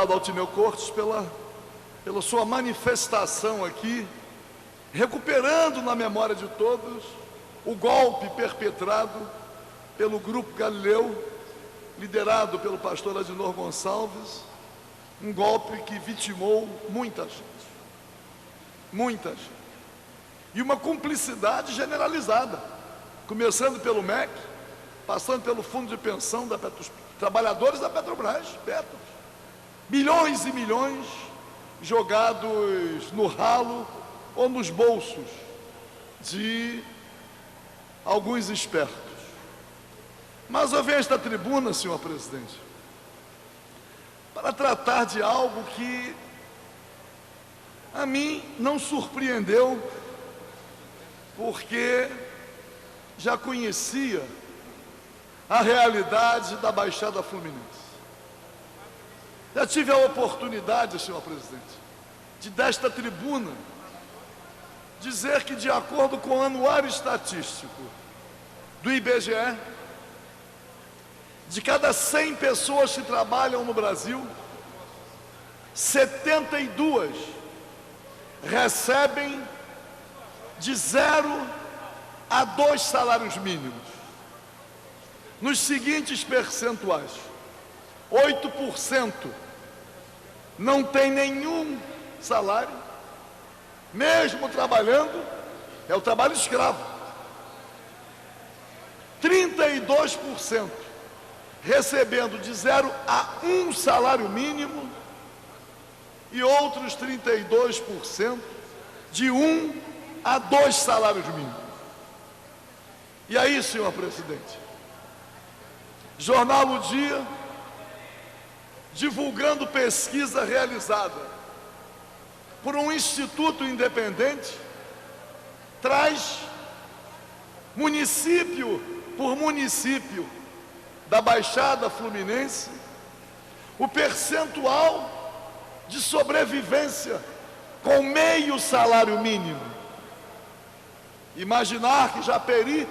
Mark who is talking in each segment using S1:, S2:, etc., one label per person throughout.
S1: deputado Altineu Cortes pela sua manifestação aqui, recuperando na memória de todos o golpe perpetrado pelo Grupo Galileu, liderado pelo pastor Adinor Gonçalves, um golpe que vitimou muita gente, e uma cumplicidade generalizada, começando pelo MEC, passando pelo fundo de pensão da trabalhadores da Petrobras, Petros, milhões e milhões jogados no ralo ou nos bolsos de alguns espertos. Mas eu venho a esta tribuna, senhor presidente, para tratar de algo que a mim não surpreendeu, porque já conhecia a realidade da Baixada Fluminense. Já tive a oportunidade, senhor presidente, de desta tribuna dizer que, de acordo com o anuário estatístico do IBGE, de cada 100 pessoas que trabalham no Brasil, 72 recebem de 0 a 2 salários mínimos. Nos seguintes percentuais: 8% não tem nenhum salário, mesmo trabalhando, é o trabalho escravo. 32% recebendo de 0 a 1 salário mínimo, e outros 32% de 1 a 2 salários mínimos. E aí, senhor presidente, Jornal O Dia, divulgando pesquisa realizada por um instituto independente, traz município por município da Baixada Fluminense o percentual de sobrevivência com meio salário mínimo. Imaginar que Japeri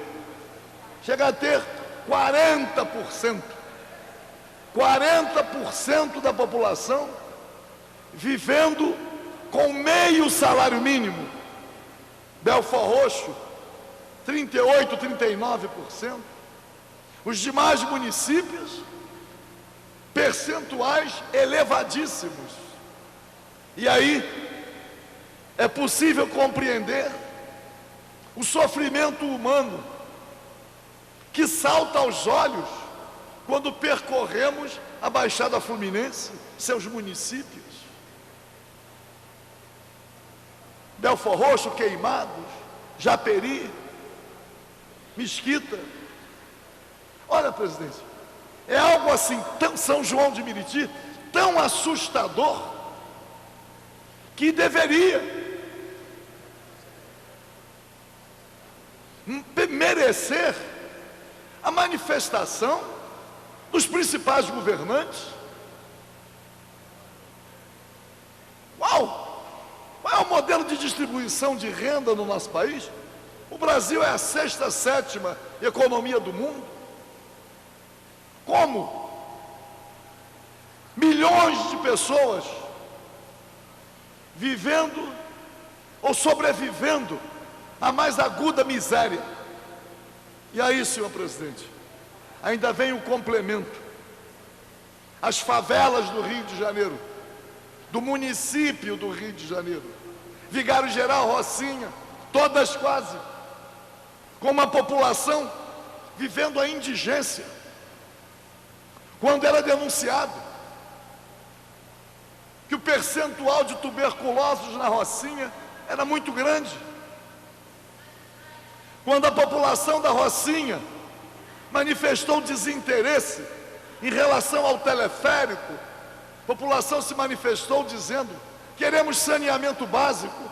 S1: chega a ter 40%. 40% da população vivendo com meio salário mínimo. Belford Roxo, 38%, 39%. Os demais municípios, percentuais elevadíssimos. E aí é possível compreender o sofrimento humano que salta aos olhos quando percorremos a Baixada Fluminense, seus municípios. Belford Roxo, Queimados, Japeri, Mesquita. Olha, presidente, é algo assim, São João de Meriti, tão assustador, que deveria merecer a manifestação dos principais governantes. Qual é o modelo de distribuição de renda no nosso país? O Brasil é a 6ª, 7ª economia do mundo. Como milhões de pessoas vivendo ou sobrevivendo à mais aguda miséria. E aí, senhor presidente, ainda vem o complemento. As favelas do Rio de Janeiro, do município do Rio de Janeiro, Vigário Geral, Rocinha, todas quase, com uma população vivendo a indigência. Quando era denunciado que o percentual de tuberculosos na Rocinha era muito grande, quando a população da Rocinha manifestou desinteresse em relação ao teleférico, a população se manifestou dizendo: queremos saneamento básico,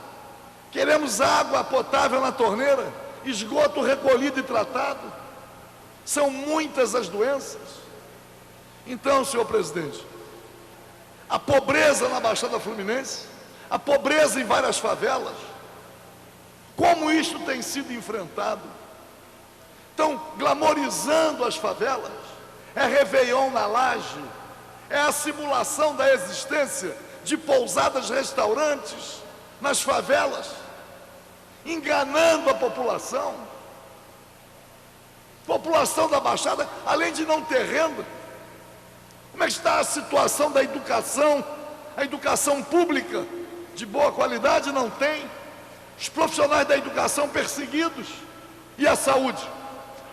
S1: queremos água potável na torneira, esgoto recolhido e tratado. São muitas as doenças. Então, senhor presidente, a pobreza na Baixada Fluminense, a pobreza em várias favelas, como isto tem sido enfrentado? Estão glamorizando as favelas, é Réveillon na Laje, é a simulação da existência de pousadas, restaurantes nas favelas, enganando a população. População da Baixada, além de não ter renda. Como é que está a situação da educação? A educação pública de boa qualidade não tem. Os profissionais da educação perseguidos. E a saúde?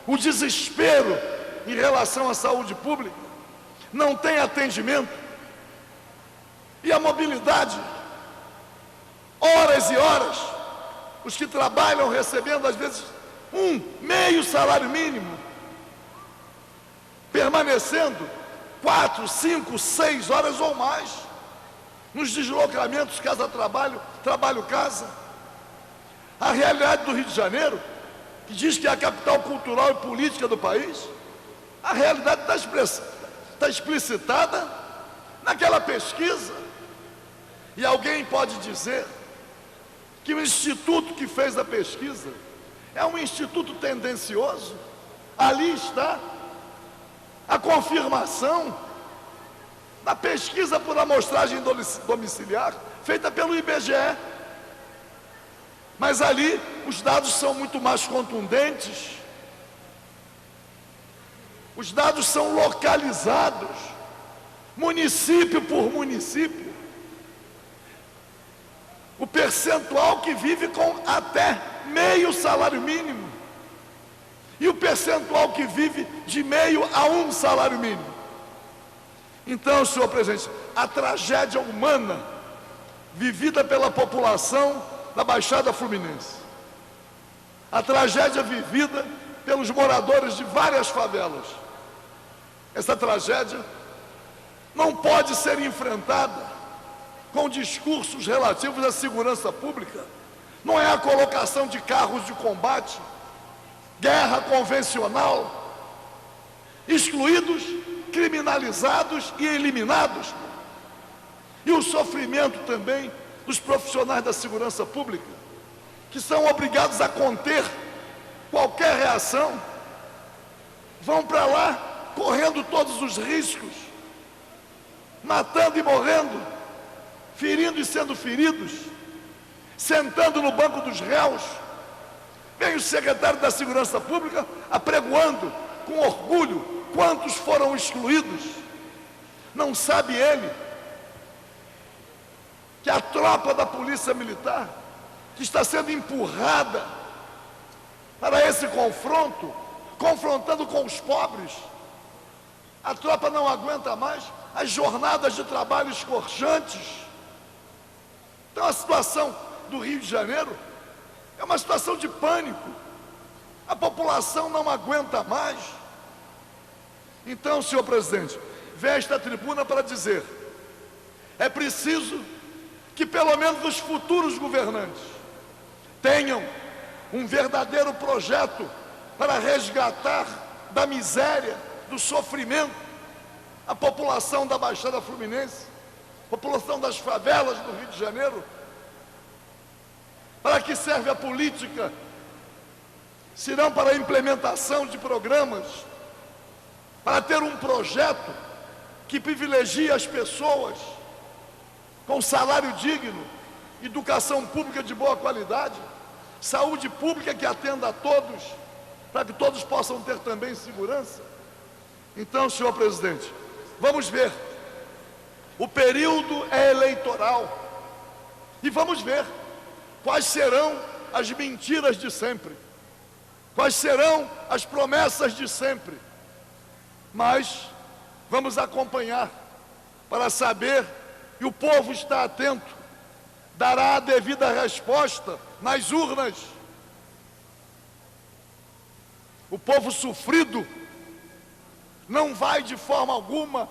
S1: O desespero em relação à saúde pública. Não tem atendimento. E a mobilidade? Horas e horas. Os que trabalham recebendo às vezes meio salário mínimo, permanecendo 4, 5, 6 horas ou mais nos deslocamentos casa-trabalho, trabalho-casa. A realidade do Rio de Janeiro, que diz que é a capital cultural e política do país, a realidade está explicitada naquela pesquisa. E alguém pode dizer que o instituto que fez a pesquisa é um instituto tendencioso? Ali está a confirmação da pesquisa por amostragem domiciliar feita pelo IBGE. Mas ali os dados são muito mais contundentes. Os dados são localizados, município por município. O percentual que vive com até meio salário mínimo. E o percentual que vive de meio a 1 salário mínimo. Então, senhor presidente, a tragédia humana vivida pela população da Baixada Fluminense, a tragédia vivida pelos moradores de várias favelas, essa tragédia não pode ser enfrentada com discursos relativos à segurança pública. Não é a colocação de carros de combate, guerra convencional, excluídos, criminalizados e eliminados. E o sofrimento também dos profissionais da segurança pública, que são obrigados a conter qualquer reação, vão para lá correndo todos os riscos, matando e morrendo, ferindo e sendo feridos, sentando no banco dos réus. Vem o secretário da Segurança Pública apregoando com orgulho quantos foram excluídos. Não sabe ele que a tropa da Polícia Militar, que está sendo empurrada para esse confronto, confrontando com os pobres, a tropa não aguenta mais as jornadas de trabalho escorchantes. Então a situação do Rio de Janeiro é uma situação de pânico. A população não aguenta mais. Então, senhor presidente, vem a esta tribuna para dizer: é preciso que pelo menos os futuros governantes tenham um verdadeiro projeto para resgatar da miséria, do sofrimento, a população da Baixada Fluminense, a população das favelas do Rio de Janeiro. Para que serve a política, se não para a implementação de programas, para ter um projeto que privilegie as pessoas com salário digno, educação pública de boa qualidade, saúde pública que atenda a todos, para que todos possam ter também segurança. Então, senhor presidente, vamos ver, o período é eleitoral, e vamos ver quais serão as mentiras de sempre, quais serão as promessas de sempre. Mas vamos acompanhar para saber, e o povo está atento, dará a devida resposta nas urnas. O povo sofrido não vai de forma alguma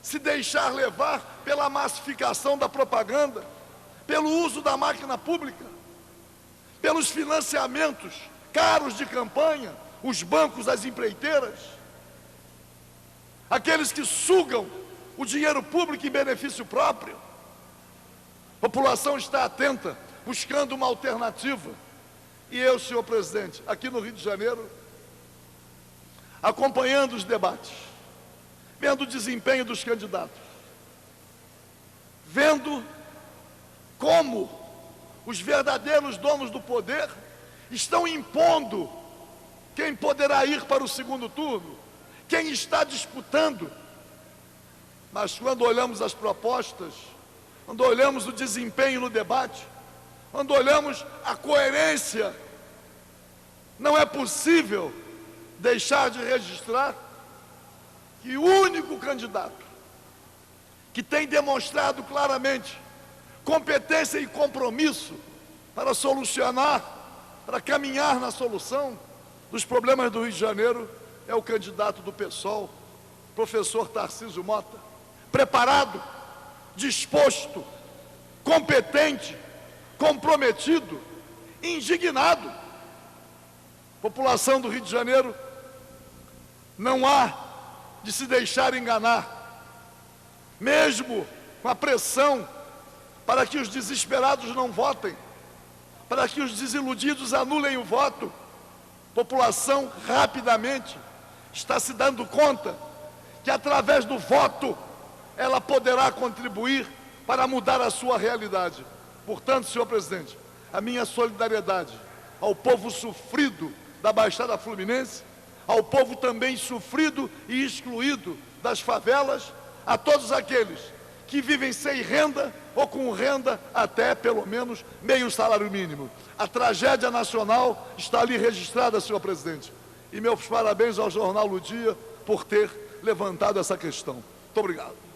S1: se deixar levar pela massificação da propaganda, pelo uso da máquina pública, pelos financiamentos caros de campanha, os bancos, as empreiteiras, aqueles que sugam o dinheiro público em benefício próprio. A população está atenta, buscando uma alternativa. E eu, senhor presidente, aqui no Rio de Janeiro, acompanhando os debates, vendo o desempenho dos candidatos, vendo como os verdadeiros donos do poder estão impondo quem poderá ir para o segundo turno, quem está disputando. Mas quando olhamos as propostas, quando olhamos o desempenho no debate, quando olhamos a coerência, não é possível deixar de registrar que o único candidato que tem demonstrado claramente competência e compromisso para solucionar, para caminhar na solução dos problemas do Rio de Janeiro é o candidato do PSOL, professor Tarcísio Mota, preparado, disposto, competente, comprometido, indignado. População do Rio de Janeiro, não há de se deixar enganar, mesmo com a pressão para que os desesperados não votem, para que os desiludidos anulem o voto. A população rapidamente está se dando conta que através do voto ela poderá contribuir para mudar a sua realidade. Portanto, senhor presidente, a minha solidariedade ao povo sofrido da Baixada Fluminense, ao povo também sofrido e excluído das favelas, a todos aqueles que vivem sem renda ou com renda até pelo menos meio salário mínimo. A tragédia nacional está ali registrada, senhor presidente. E meus parabéns ao jornal O Dia por ter levantado essa questão. Muito obrigado.